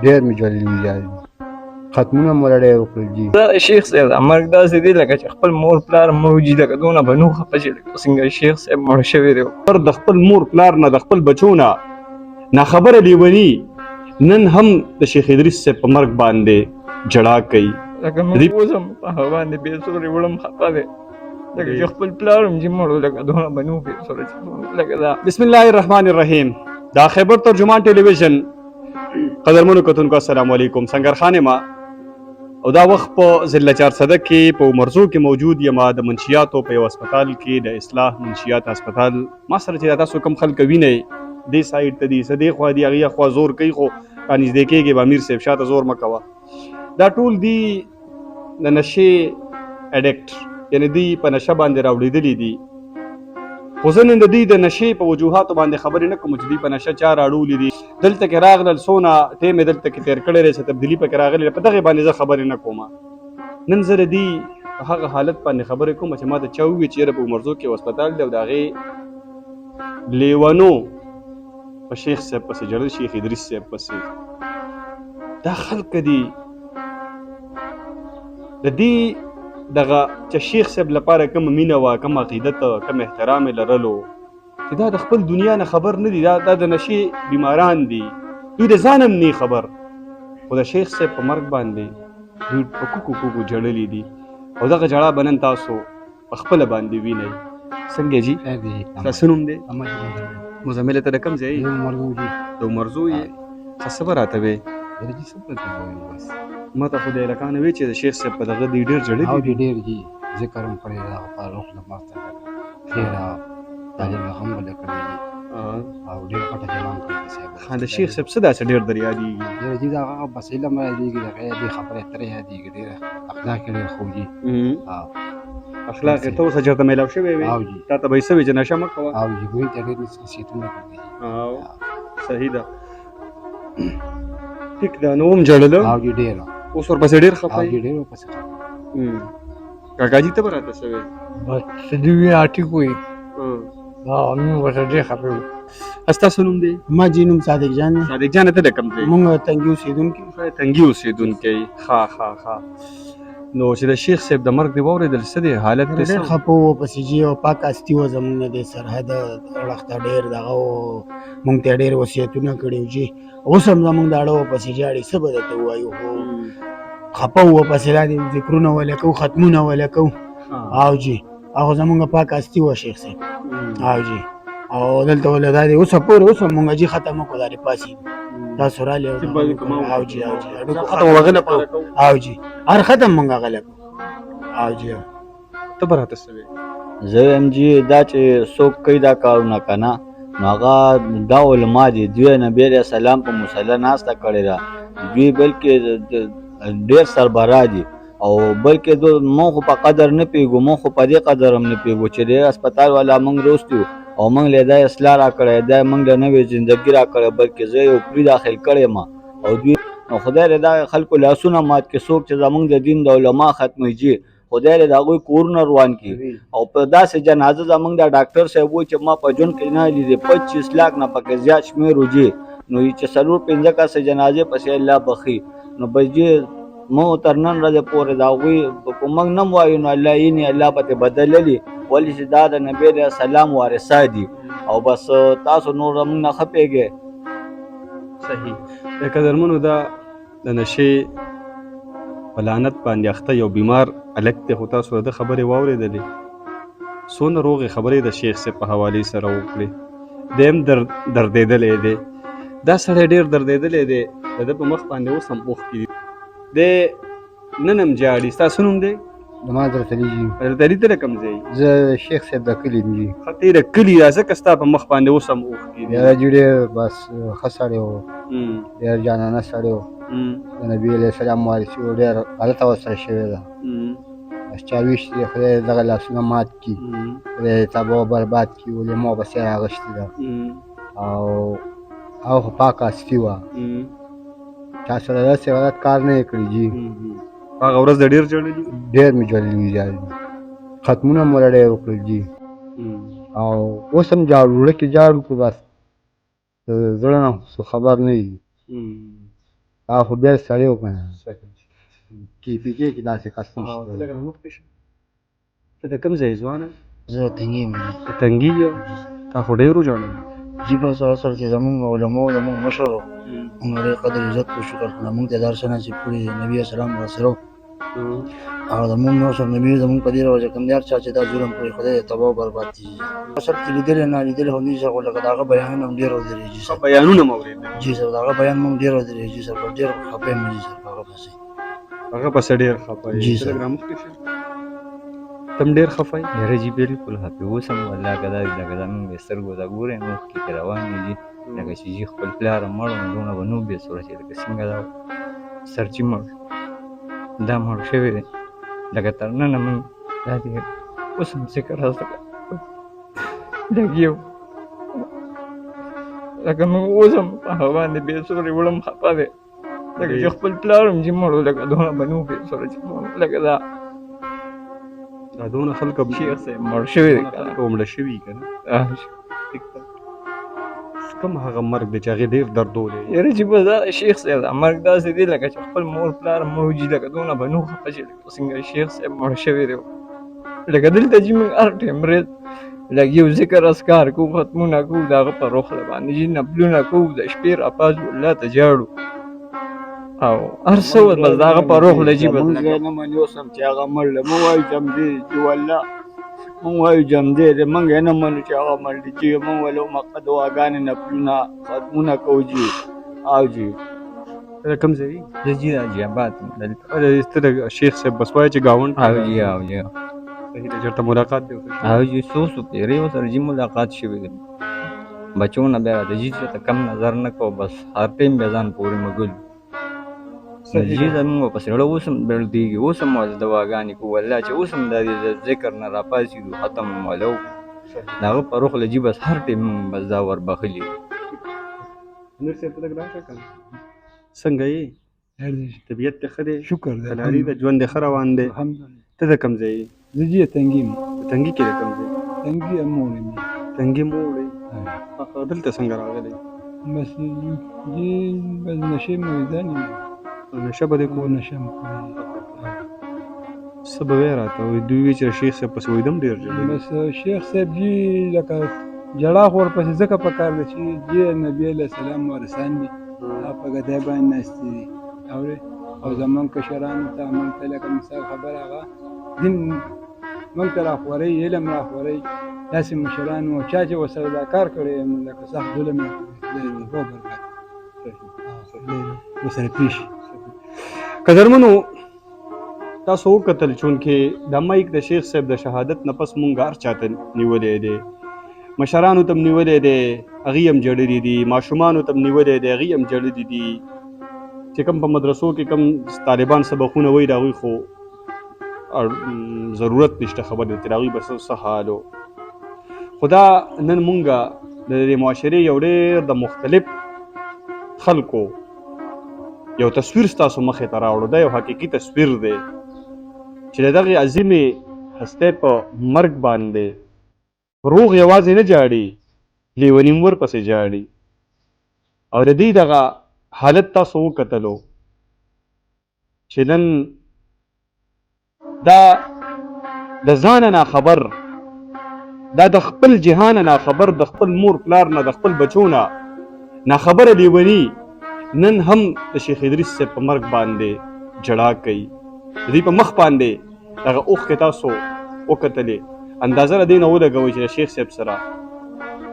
ډېر مې ژړلي دي ختمونه مو لړۍ وکړل جي. دا شیخ صاحب مرګ داسې دی لکه چې خپل مور پلار موجي لکه دونه به نو خفه شي لکه څنګه شیخ صاحب مړ شوی دی. د خپل مور پلار نه د خپل بچو نه ناخبره لیوني نن هم د شیخ ادریس صاحب په مرګ باندې جړا کوي. لکه موږ اوس هم په هغه باندې بې سورې وړم خفه دی لکه چې خپل پلار هم چې مړ لکه دونه به نو بې سوره لکه دا. بسم الله الرحمن الرحیم. دا خیبر ترجمان ټلویزیون قدرمنو کتونکو السلام علیکم. سنگرخان ما او دا وخت په ضلع چارسده کې په مرزو کې موجود یم د منشیاتو په یو هسپتال کې د اصلاح منشیات هسپتال. ما سره چې تاسو کوم خلک وینئ دې سایډ ته دي څه دې خوا دي هغې خوا زور کوي خو رانږدې کېږي به امیر صاحب شاته زور مه کوه. دا ټول دي د نشې اډکټ یعنې دوی په نشه باندې راوړېدلي دي. خو زه نن د دوی د نشې په وجوهاتو باندې خبرې نه کوم چې دوی په نشه چا راړولي دي. دلته کې راغلل څونه ټیم یې دلته کې تېر کړی دی څه تبدیلي پکې راغلې په دغې باندې زه خبرې نه کوم. نن زه د دوی په هغه حالت باندې خبرې کوم چې ما ته چا وویل چې یاره په مرزو کې هسپتال دی او د هغې لیونو په شیخ صاحب پسې جړل شیخ ادریس صاحب پسې. دا خلک دي د دې دغه چې شیخ صاحب لپاره کوم مینه وه کوم عقیدت کوم احترام یې لرلو چې دا د خپل دنیا نه خبر نه دي. دا د نشې بیماران دي دوی د ځان هم نه خبر خو د شیخ صاحب په مرګ باندې دوی په کوکو کوکو جړلي دي او دغه جړا به نن تاسو په خپله باندې وینئ. څنګه جي ستاسو نوم دی؟ مزمل ته د کوم ځای؟ د مرزو یې ښه څه به راته وې؟ ما ته خو د هلکانو وې چې د شیخ صاحب په دغه دوی ډېر جړلي دي. ډېر جي ذکر هم کړی دی هغه په روح له ماسته خیره تعلیم هم وله کړی دي او ډېر پټه جلان کړی دی صاحب. د شیخ صاحب څه داسې ډېر در یادېږي؟ ډېر جي دا هغه بس علم یادېږي د هغې دې خبرې اترې یادېږي ډېره اخلاق یې ډېر ښه جي. اخلاق یې ته اوسه چېرته میلاو شوی وې تا ته به یې څه وي چې نشه مه کوه او جي ګوین ته ډېر نصیحتونه کړي. صحیح ده ټیک ده. نو هم جړله او جي ډېره اوس ورپسې ډېر خفه او جي ډېر ورپسې کاکا جي ته به راته څه وې؟ بس څه دې وي اټیک وي موږ ورته ډېر خفه وو. ستاسو نوم دی؟ ما جي نوم صادق جان دی. صادق جان ته د کوم ځای؟ مونږ تنګي اوسېدونکي. تنګي اوسېدونکی. ښه نو چې د شیخ صاحب د مرګ دی واورېدل څه دی حالت دی؟ ډېر خفه وو پسې جي او پاک هستي وه زمونږ نه د سرحد اړخ ته ډېر دغه و مونږ ته ډېر وصیتونه کړي وو جي اوس هم زمونږ د اړه ورپسې ژاړي څه به درته ووایو خو خفه وو پسې دا دې ذکرونه وله کوو ختمونه وله کوو او جي هغه زمونږ پاک هستي وه شیخ صاحب او جي او دلته وله دا دې اوسه پورې اوس هم مونږ جي ختم وکړو دا دې پاسېدو تاسو رالې او جي او جي هر ختم مونږ هغه کوو او جي. ته به راته څه وې؟ زه وایم جي دا چې څوک کوي دا کارونه که نه نو هغه دا علما دي دوی نبي علیه السلام په مصله ناسته کړې ده دوی بلکې ډېر سربراه دي او بلکې مونږ خو په قدر نه پوهېږو مونږ خو په دې قدر هم نه پوهېږو چې د هسپتال والا مونږ روست یو او مونږ له دا اصلاح را کړی دا مونږ له نوې زندګي را کړی بلکې زه یو پرې داخل کړی ما او دوی نو خدای له دا خلکو لاسونه مات کې څوک چې زمونږ د دین د علما ختموي جي خدای له د هغوی کورونه روان کړي او په داسې جنازه زمونږ د ډاکټر صاحب وایي چې ما په ژوند کې نه لیدې 25 لاک نه پکې زیات شمېر و جي نو چې 4-5 کسه جنازې پسې الله بخي نو بس جي مو تر نن ورځې پورې د هغوی په موږ نه وایو نو الله یې الله به ترې بدللي ولې چې دا د نبي علیه السلام وارثه دي او بس تاسو نور موږ نه ښه پوهېږئ. صحیح د قدرمنو دا د نشې په لعنت باندې اخته یو بیمار هلک دی خو تاسو د خبرې واورېدلې څونه روغې خبرې د شیخ صاحب په حوالې سره وکړې دی هم دردېدلی دی دا سړی ډېر دردېدلی دی د ده په مخ باندې اوس هم اوښکې دي دی نن هم جاړي. ستاسو نوم دی؟ زما درتلي جي. درتلي ته د کوم ځای؟ زه شیخ صاحب د کلي یم جي. ښه ته یې د کلي دا ځکه ستا په مخ باندې اوس هم اوښکې دي. دا جي ډېر بس ښه سړی و ډېر جانانه سړی و د نبي علیه السلام وارثي و ډېر غلطه ورسره شوې ده بس چا ویشتي دی خدای دغه لاسونه مات کړي خدای تباه و برباد کړي ولې ما بس یې اغوښتې ده او هغه خو پاکه هستي وه چا سره داسې غلط کار نه یې کړي جي. هغه ورځ د ډېر جړلي؟ ډېر مې جړلي دي ختمونه مو لړۍ وکړل جي او اوس هم جاړو زړه کې جاړو خو بس زړه نه خبر نه وي خو بیا سړی و کنه KPK کې داسې کس نشته. ته د کوم ځای ځوانه زه تنګي یم د تنګي یو تا خو ډېر وژړل جی په اصل کې زمونږ علماء زمونږ مشر وو. موږ ډېر قدر عزت کو شکر کړه موږ ته درس نصیب کړي دی. نبي اسلام راسره وو. او زمونږ مشر نبي زمونږ په دې روزه کوم دی هر چا چې دا ظلم کړی خدای یې تباه او برباد کړي. اصل کې لیدلی نه لیدلی خو نشته خو لکه د هغه بیانونه هم ډېر ودرېږي سر. بیانونه مو اورېدل جی سر د هغه بیان مو هم ډېر ودرېږي سر په ډېر خفه یم جي سر په هغه پسې. هغه پسې ډېر خفه جی یې سر. ته رامخکې شه تم ډېر خفه یې یاره جی بالکل هپې اوس هم والله که دا لکه زمونږ د سترګو دا ګورې نو اوښکې ترې روانې دي لکه چې جي خپل پلار مړ و نو دونه به نه بې سوره چې لکه څنګه دا سرچي مړ دا مړ شوی دی لکه تر ننه مونږ دا دې اوس هم ذکر هلته لګي لکه مونږ اوس هم په هغه باندې بې سورې وړم خفه دی لکه چې خپل پلار هم چې مړ و لکه دونه به نه بې سوره چې لکه دا دا دونه خلک شیخ صاحب مړ شوی دی که خلک مړه شوي که نه نه کوم هغه مرګ دی چې هغې ډېر دردولی یاره چې بس دا شیخ صاحب دا مرګ داسې دی لکه چې خپل مور پلار مړ وجي لکه دونه به نه خفه چې لکه څنګه شیخ صاحب مړ شوی دی لکه دلته چې موږ هر ټایم ورځ لږ یو ذکر اذکار کوو ختمونه کوو د هغه په روخله باندې چې نفلونه کوو د شپې راپاڅو الله ته جاړو او هر څه بس د هغه په روخله چې بس مونږ نه مني اوس هم چې هغه مړ دی مونږ وایو جمدې چې والله مونږ وایو جمدې دی مونږ یې نه منو چې هغه مړ دی چې مونږ ولو مقه دعاګانې نفلونه ختمونه کوو جي او جي ته د کوم ځای یې زه جي دا جیابات دلته ته د شیخ صاحب بس وایه چې ګاونډ او جي او جي صحیح دی چېرته ملاقات دی وکړي او جي څو پیرې ورسره جي ملاقات شوی دی بچو نه بیا د جي ته کم نظر نه کوو بس هر ټایم بیا ځان پورې مګل جي زمونږ په زړه اوس هم دردېږي اوس هم د دواګانې کوو والله چې اوس هم د ذکر نه راپاڅېږو ختم مولو د هغه په روخله جي بس هر ټایم بس دا وربخلي امیر صاحب ته لږ راشه که نه څنګه یې طبیعت دې ښه دی شکر دی کلاري د ژوند دې ښه روان دی الحمدلله ته د کوم ځای یې زه جی تنګي یم په تنګي کې د کوم ځای تنګي امور یم تنګي مو وړئ دلته څنګه راغلی بس جی بس نشې میدان یم نشه به دې کول نشم کولی څه به وایې راته وایي دوی وایي چې شیخ صاحب پسې وایي دم ډېر ژړوي بس شیخ صاحب جی لکه جړا خو ورپسې ځکه پکار ده چې جی نبي علیه السلام وارثان دي په ګدای باندې ناستې دي اورې او زمونږ کشرانو ته موږ ته لکه مثال خبره هغه دین موږ ته راخورئ علم راخورئ داسې مشران وو چا چې ورسره دا کار کړی لکه سخت ظلم یې کړی دی ورسره پیش قدرمنو تاسو وکتل چونکې د مایک د شیخ صاحب د شهادت نه پس مونږ هر چاته نیولی دی مشرانو ته هم نیولی دی هغوی هم جړلي دي ماشومانو ته هم نیولی دی هغوی هم جړلي دي چې کوم په مدرسو کې کوم طالبان سبقونه وایي د هغوی خو ضرورت نشته خبر دی چې د هغوی به څه حال و خو دا نن مونږه د دې معاشرې یو ډېر د مختلف خلکو یو تصویر ستاسو مخې ته راوړو دا یو حقیقي تصویر دی چې د دغې عظیمې هستۍ په مرګ باندې روغ یوازې نه جاړي لیوني هم ورپسې جاړي او د دې دغه حالت تاسو وکتلو چې نن دا د ځانه ناخبر دا د خپل جهان ناخبر د خپل مور پلار نه د خپل بچو نه ناخبره لیوني نن هم د شیخ ادریس صاحب په مرګ باندې جړا کوي د دوی په مخ باندې دغه اوښکې تاسو وکتلې اندازه له دې نه ولګوئ چې د شیخ صاحب سره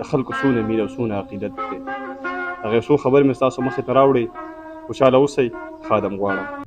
د خلکو څونه مینه او څونه عقیدت دی هغې څو خبرې مې ستاسو مخې ته راوړې خوشحاله اوسئ خادم غواړم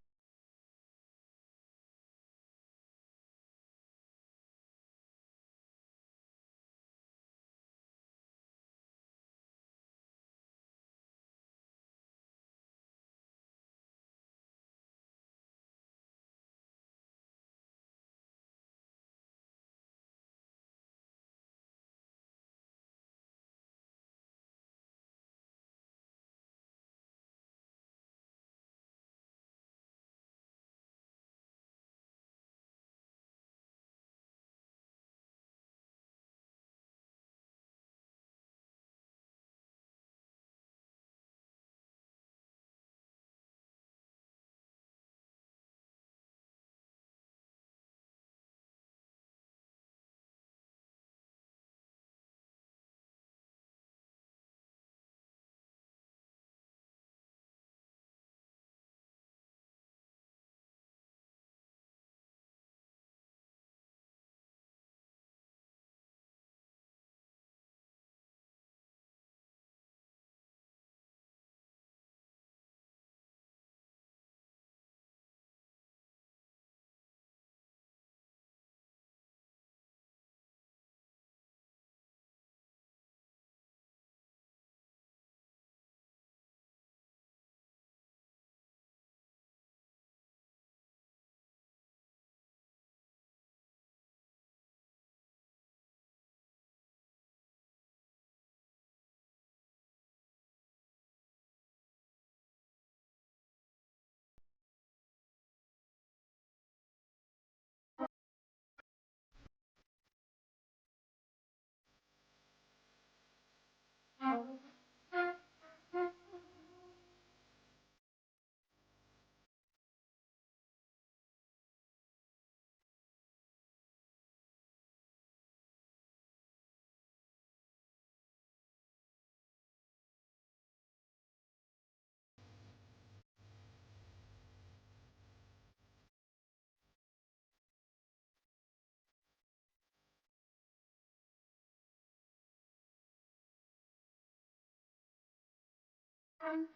Thank you.